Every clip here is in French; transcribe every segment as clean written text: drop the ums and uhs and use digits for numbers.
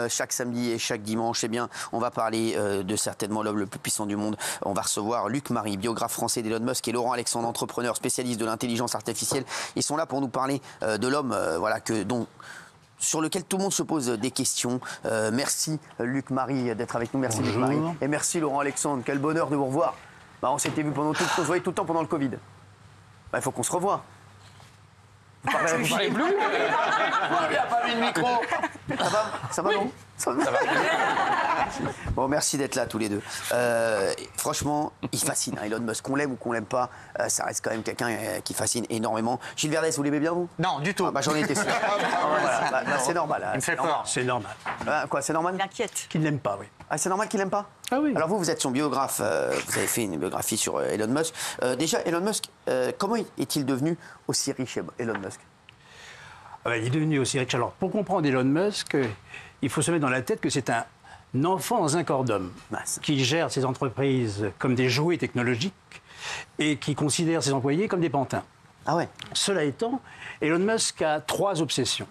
Chaque samedi et chaque dimanche, eh bien, on va parler de certainement l'homme le plus puissant du monde. On va recevoir Luc Mary, biographe français d'Elon Musk, et Laurent Alexandre, entrepreneur spécialiste de l'intelligence artificielle. Ils sont là pour nous parler de l'homme, sur lequel tout le monde se pose des questions. Merci Luc Mary d'être avec nous. Merci Luc Mary. Et merci Laurent Alexandre. Quel bonheur de vous revoir. On s'était vu on se voyait tout le temps pendant le Covid. Il faut qu'on se revoie. Vous parlez plus. Il n'y a pas mis de micro. Ça va, non ça va. Bon, merci d'être là tous les deux. Franchement, il fascine, Elon Musk. Qu'on l'aime ou qu'on l'aime pas, ça reste quand même quelqu'un qui fascine énormément. Gilles Verdès, vous l'aimez bien, vous? Non, du tout. J'en étais sûr. C'est normal. Il me fait peur. C'est normal. Quoi, c'est normal? Il inquiète. Qu'il ne l'aime pas, oui. Ah, c'est normal qu'il l'aime pas? Ah oui. Alors vous êtes son biographe, vous avez fait une biographie sur Elon Musk. Déjà, Elon Musk, comment est-il devenu aussi riche, Elon Musk? Il est devenu aussi riche. Alors, pour comprendre Elon Musk, il faut se mettre dans la tête que c'est un enfant dans un corps d'homme qui gère ses entreprises comme des jouets technologiques et qui considère ses employés comme des pantins. Ah ouais. Cela étant, Elon Musk a trois obsessions.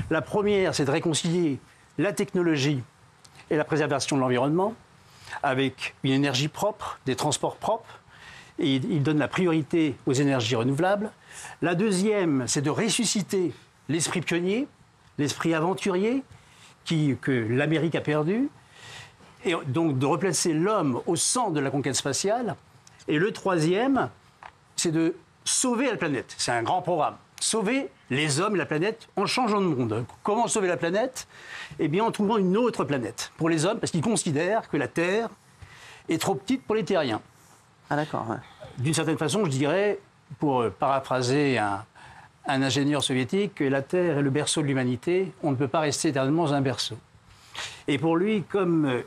La première, c'est de réconcilier la technologie et la préservation de l'environnement avec une énergie propre, des transports propres. Et il donne la priorité aux énergies renouvelables. La deuxième, c'est de ressusciter l'esprit pionnier, l'esprit aventurier que l'Amérique a perdu, et donc de replacer l'homme au centre de la conquête spatiale. Et le troisième, c'est de sauver la planète. C'est un grand programme. Sauver les hommes et la planète en changeant de monde. Comment sauver la planète? Eh bien, en trouvant une autre planète pour les hommes, parce qu'ils considèrent que la Terre est trop petite pour les terriens. Ah d'accord. Ouais. D'une certaine façon, je dirais, pour paraphraser un ingénieur soviétique, que la Terre est le berceau de l'humanité. On ne peut pas rester éternellement dans un berceau. Et pour lui, comme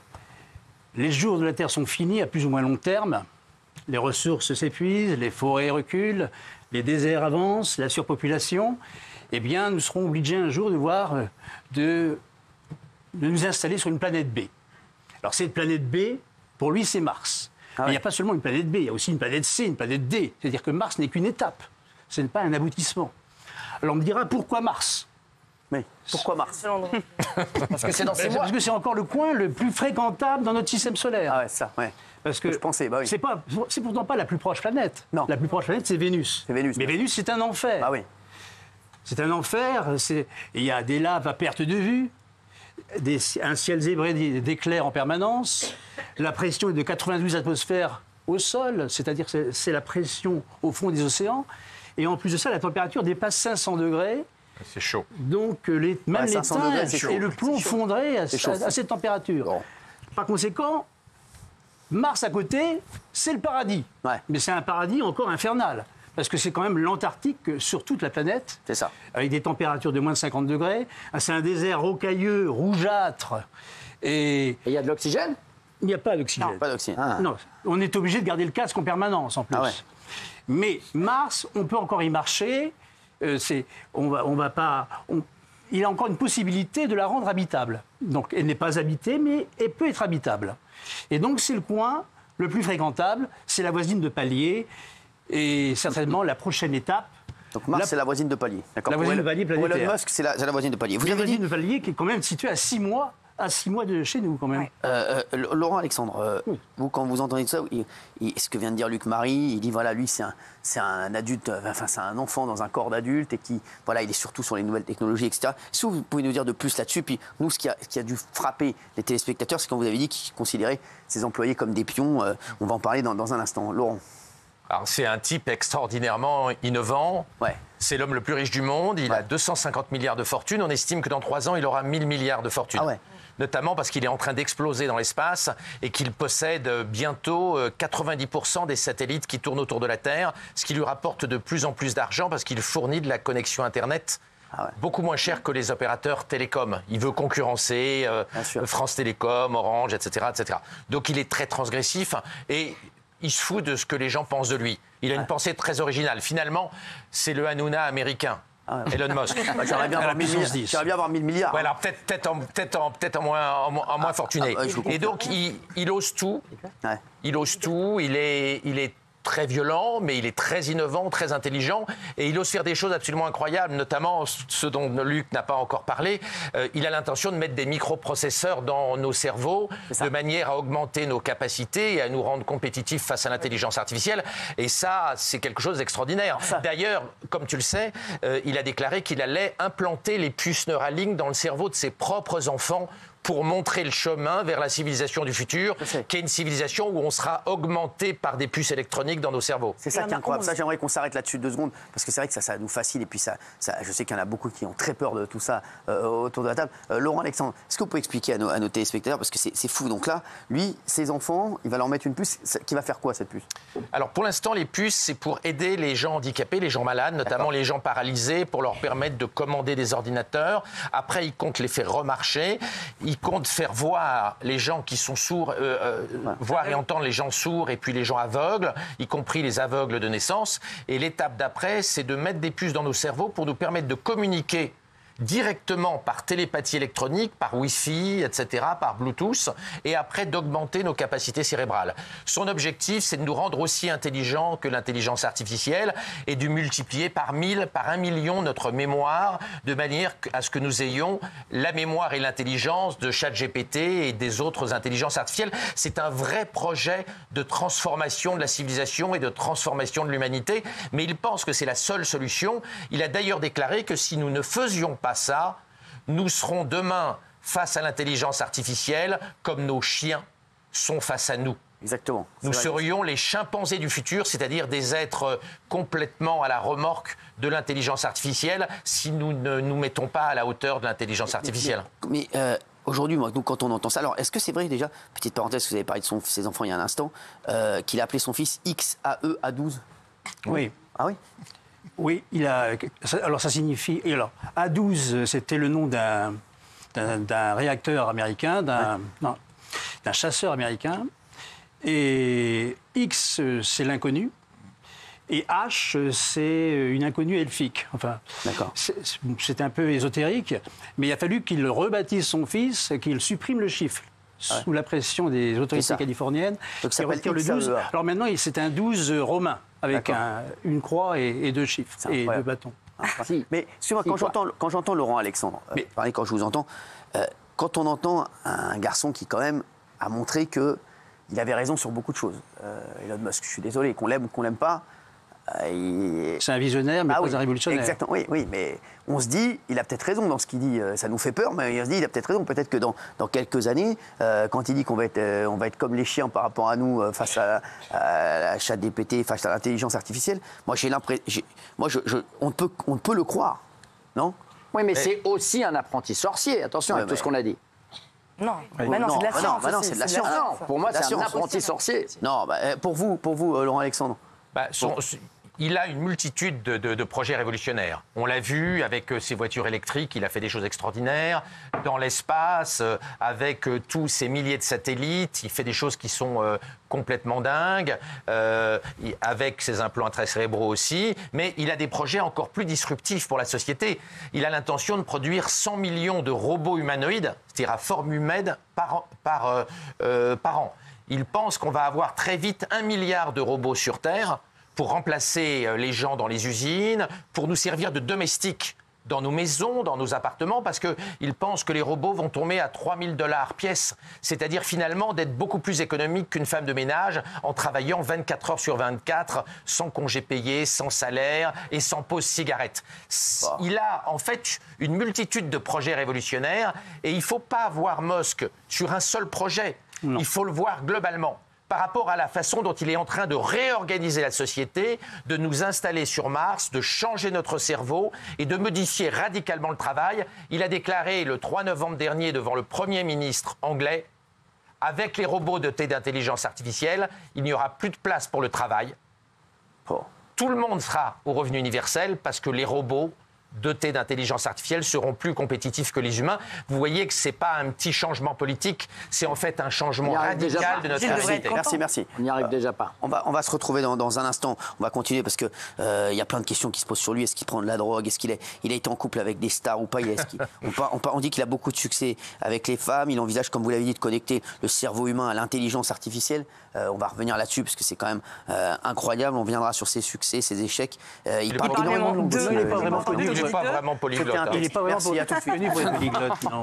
les jours de la Terre sont finis à plus ou moins long terme, les ressources s'épuisent, les forêts reculent, les déserts avancent, la surpopulation, eh bien, nous serons obligés un jour de nous installer sur une planète B. Alors, cette planète B, pour lui, c'est Mars. Mais il n'y a pas seulement une planète B, il y a aussi une planète C, une planète D. C'est-à-dire que Mars n'est qu'une étape. Ce n'est pas un aboutissement. Alors on me dira, pourquoi Mars? Mais pourquoi Mars? Parce que c'est dans 6 mois. Parce que c'est encore le coin le plus fréquentable dans notre système solaire. Ah ouais, ça, ouais. Parce que je pensais, bah oui. C'est pourtant pas la plus proche planète. Non. La plus proche planète, c'est Vénus. C'est Vénus. Mais Vénus, c'est un enfer. Ah oui. C'est un enfer. Il y a des laves à perte de vue, un ciel zébré d'éclairs en permanence. La pression est de 92 atmosphères au sol, c'est-à-dire que c'est la pression au fond des océans. Et en plus de ça, la température dépasse 500 degrés. C'est chaud. Donc même l'étain et le plomb fondraient à cette température. Bon. Par conséquent, Mars à côté, c'est le paradis. Ouais. Mais c'est un paradis encore infernal. Parce que c'est quand même l'Antarctique sur toute la planète. C'est ça. Avec des températures de moins de 50 degrés. C'est un désert rocailleux, rougeâtre. Et il y a de l'oxygène? Il n'y a pas d'oxygène. Non, pas d'oxygène. Ah. Non, on est obligé de garder le casque en permanence en plus. Ah ouais. Mais Mars, on peut encore y marcher. Il y a encore une possibilité de la rendre habitable. Donc elle n'est pas habitée, mais elle peut être habitable. Et donc c'est le coin le plus fréquentable, c'est la voisine de palier. Et certainement la prochaine étape. Donc Mars, c'est la voisine de palier. La voisine de palier planétaire. Pour Elon Musk, c'est la voisine de palier. Vous avez dit de palier qui est quand même située à 6 mois. À 6 mois de chez nous, quand même. Laurent Alexandre, vous, quand vous entendez ça, ce que vient de dire Luc Mary, il dit voilà, lui, c'est un adulte, enfin, c'est un enfant dans un corps d'adulte et qui, voilà, il est surtout sur les nouvelles technologies, etc. Est-ce que vous pouvez nous dire de plus là-dessus? Puis nous, ce qui a dû frapper les téléspectateurs, c'est quand vous avez dit qu'il considérait ses employés comme des pions. On va en parler dans un instant. Laurent. Alors, c'est un type extraordinairement innovant. Ouais. C'est l'homme le plus riche du monde. Il a 250 milliards de fortune. On estime que dans 3 ans, il aura 1000 milliards de fortune. Ah ouais. Notamment parce qu'il est en train d'exploser dans l'espace et qu'il possède bientôt 90% des satellites qui tournent autour de la Terre, ce qui lui rapporte de plus en plus d'argent parce qu'il fournit de la connexion Internet beaucoup moins cher que les opérateurs télécoms. Il veut concurrencer France Télécom, Orange, etc., etc. Donc il est très transgressif et il se fout de ce que les gens pensent de lui. Il a une pensée très originale. Finalement, c'est le Hanouna américain. Elon Musk. J'aimerais bien avoir 1000 milliards. Ouais, alors peut-être en moins fortuné. Et donc il ose tout. Ouais. Il ose tout. Il est très violent, mais il est très innovant, très intelligent, et il ose faire des choses absolument incroyables, notamment ce dont Luc n'a pas encore parlé. Il a l'intention de mettre des microprocesseurs dans nos cerveaux, de manière à augmenter nos capacités et à nous rendre compétitifs face à l'intelligence artificielle. Et ça, c'est quelque chose d'extraordinaire. D'ailleurs, comme tu le sais, il a déclaré qu'il allait implanter les puces Neuralink dans le cerveau de ses propres enfants pour montrer le chemin vers la civilisation du futur, qui est une civilisation où on sera augmenté par des puces électroniques dans nos cerveaux. C'est ça qui est incroyable. Ça, j'aimerais qu'on s'arrête là-dessus 2 secondes, parce que c'est vrai que ça nous fascine, et puis je sais qu'il y en a beaucoup qui ont très peur de tout ça autour de la table. Laurent Alexandre, est-ce que vous pouvez expliquer à nos téléspectateurs, parce que c'est fou, donc là, lui, ses enfants, il va leur mettre une puce, qui va faire quoi, cette puce? Alors, pour l'instant, les puces, c'est pour aider les gens handicapés, les gens malades, notamment les gens paralysés, pour leur permettre de commander des ordinateurs. Après, il compte les faire remarcher. Il compte faire voir les gens qui sont sourds, voir et entendre les gens sourds et puis les gens aveugles, y compris les aveugles de naissance. Et l'étape d'après, c'est de mettre des puces dans nos cerveaux pour nous permettre de communiquer directement par télépathie électronique, par Wi-Fi, etc., par Bluetooth, et après d'augmenter nos capacités cérébrales. Son objectif, c'est de nous rendre aussi intelligents que l'intelligence artificielle et de multiplier par 1000, par 1 million notre mémoire, de manière à ce que nous ayons la mémoire et l'intelligence de ChatGPT et des autres intelligences artificielles. C'est un vrai projet de transformation de la civilisation et de transformation de l'humanité, mais il pense que c'est la seule solution. Il a d'ailleurs déclaré que si nous ne faisions pas ça, nous serons demain face à l'intelligence artificielle comme nos chiens sont face à nous. Exactement. Nous serions les chimpanzés du futur, c'est-à-dire des êtres complètement à la remorque de l'intelligence artificielle si nous ne nous mettons pas à la hauteur de l'intelligence artificielle. Mais aujourd'hui, nous, quand on entend ça, alors est-ce que c'est vrai déjà, petite parenthèse, vous avez parlé de ses enfants il y a un instant, qu'il a appelé son fils XAE-A12? Oui. Ah oui? Oui, alors ça signifie... Et alors, A12, c'était le nom d'un réacteur américain, d'un chasseur américain. Et X, c'est l'inconnu. Et H, c'est une inconnue elfique. Enfin, c'est un peu ésotérique. Mais il a fallu qu'il rebaptise son fils, qu'il supprime le chiffre. Sous la pression des autorités californiennes. Donc ça retire le 12. Alors maintenant, c'est un 12 romain, avec une croix et 2 chiffres, et 2 bâtons. Mais quand j'entends Laurent Alexandre parler, quand je vous entends, quand on entend un garçon qui, quand même, a montré qu'il avait raison sur beaucoup de choses, Elon Musk, je suis désolé, qu'on l'aime ou qu'on l'aime pas, c'est un visionnaire, mais pas un révolutionnaire. Exactement, oui, mais on se dit, il a peut-être raison dans ce qu'il dit. Ça nous fait peur, mais on se dit, il a peut-être raison. Peut-être que dans quelques années, quand il dit qu'on va être comme les chiens par rapport à nous face à la ChatGPT, face à l'intelligence artificielle, moi j'ai l'impression, on ne peut le croire, non? Oui, mais c'est aussi un apprenti sorcier. Attention avec tout ce qu'on a dit. Non, c'est de la science. C'est de la science. Non, pour moi, c'est un apprenti sorcier. Non, pour vous, Laurent Alexandre. Il a une multitude de projets révolutionnaires. On l'a vu avec ses voitures électriques, il a fait des choses extraordinaires. Dans l'espace, avec tous ces milliers de satellites, il fait des choses qui sont complètement dingues, avec ses implants intracérébraux aussi. Mais il a des projets encore plus disruptifs pour la société. Il a l'intention de produire 100 millions de robots humanoïdes, c'est-à-dire à forme humaine, par an. Il pense qu'on va avoir très vite 1 milliard de robots sur Terre pour remplacer les gens dans les usines, pour nous servir de domestiques dans nos maisons, dans nos appartements, parce qu'il pense que les robots vont tomber à $3000 pièce, c'est-à-dire finalement d'être beaucoup plus économique qu'une femme de ménage en travaillant 24 heures sur 24, sans congé payé, sans salaire et sans pause cigarette. Il a en fait une multitude de projets révolutionnaires et il ne faut pas voir Musk sur un seul projet, il faut le voir globalement. Par rapport à la façon dont il est en train de réorganiser la société, de nous installer sur Mars, de changer notre cerveau et de modifier radicalement le travail. Il a déclaré le 3 novembre dernier devant le Premier ministre anglais, avec les robots dotés d'intelligence artificielle, il n'y aura plus de place pour le travail. Tout le monde sera au revenu universel parce que les robots dotés d'intelligence artificielle seront plus compétitifs que les humains. Vous voyez que ce n'est pas un petit changement politique, c'est en fait un changement radical de notre société. Merci. On n'y arrive déjà pas. On va se retrouver dans un instant. On va continuer parce que y a plein de questions qui se posent sur lui. Est-ce qu'il prend de la drogue? Est-ce qu'il a été en couple avec des stars ou pas? On dit qu'il a beaucoup de succès avec les femmes. Il envisage, comme vous l'avez dit, de connecter le cerveau humain à l'intelligence artificielle. On va revenir là-dessus parce que c'est quand même incroyable. On viendra sur ses succès, ses échecs. Il parle énormément de Il n'est pas vraiment connu. Il n'est pas vraiment polyglotte. Il n'est pas vraiment connu pour être polyglotte, non.